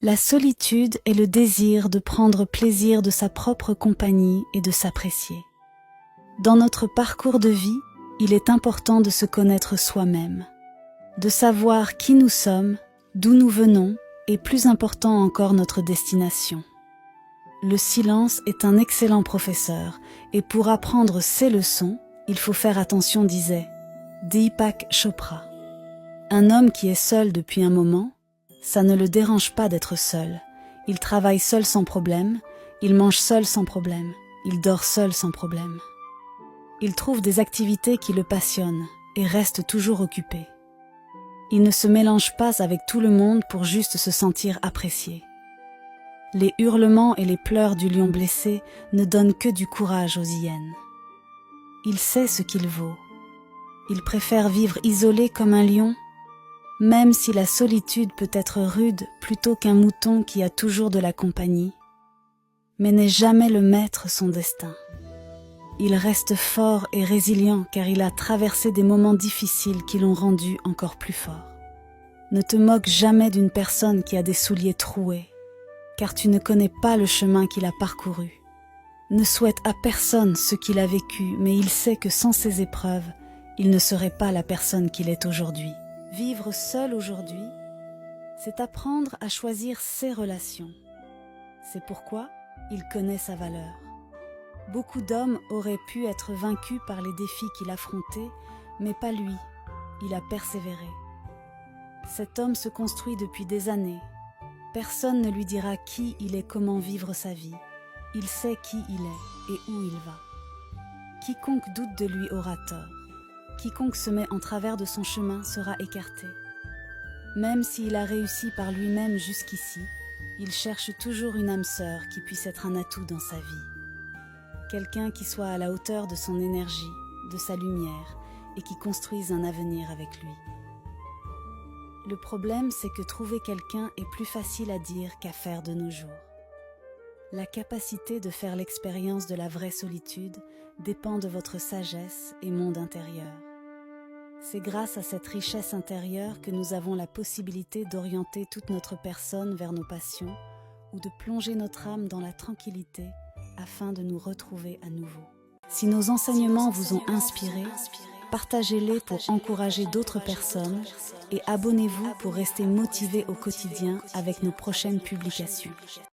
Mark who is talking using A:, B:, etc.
A: La solitude est le désir de prendre plaisir de sa propre compagnie et de s'apprécier. Dans notre parcours de vie, il est important de se connaître soi-même, de savoir qui nous sommes, d'où nous venons et plus important encore notre destination. Le silence est un excellent professeur et pour apprendre ses leçons, il faut faire attention, disait Deepak Chopra. Un homme qui est seul depuis un moment, ça ne le dérange pas d'être seul. Il travaille seul sans problème, il mange seul sans problème, il dort seul sans problème. Il trouve des activités qui le passionnent et reste toujours occupé. Il ne se mélange pas avec tout le monde pour juste se sentir apprécié. Les hurlements et les pleurs du lion blessé ne donnent que du courage aux hyènes. Il sait ce qu'il vaut. Il préfère vivre isolé comme un lion, même si la solitude peut être rude plutôt qu'un mouton qui a toujours de la compagnie, mais n'est jamais le maître son destin. Il reste fort et résilient car il a traversé des moments difficiles qui l'ont rendu encore plus fort. Ne te moque jamais d'une personne qui a des souliers troués, car tu ne connais pas le chemin qu'il a parcouru. Ne souhaite à personne ce qu'il a vécu, mais il sait que sans ces épreuves, il ne serait pas la personne qu'il est aujourd'hui. Vivre seul aujourd'hui, c'est apprendre à choisir ses relations. C'est pourquoi il connaît sa valeur. Beaucoup d'hommes auraient pu être vaincus par les défis qu'il affrontait, mais pas lui, il a persévéré. Cet homme se construit depuis des années. Personne ne lui dira qui il est, comment vivre sa vie. Il sait qui il est et où il va. Quiconque doute de lui aura tort. Quiconque se met en travers de son chemin sera écarté. Même s'il a réussi par lui-même jusqu'ici, il cherche toujours une âme sœur qui puisse être un atout dans sa vie. Quelqu'un qui soit à la hauteur de son énergie, de sa lumière et qui construise un avenir avec lui. Le problème, c'est que trouver quelqu'un est plus facile à dire qu'à faire de nos jours. La capacité de faire l'expérience de la vraie solitude dépend de votre sagesse et monde intérieur. C'est grâce à cette richesse intérieure que nous avons la possibilité d'orienter toute notre personne vers nos passions ou de plonger notre âme dans la tranquillité afin de nous retrouver à nouveau. Si nos enseignements vous ont inspiré, partagez-les pour encourager d'autres personnes et abonnez-vous pour rester motivé au quotidien avec nos prochaines publications.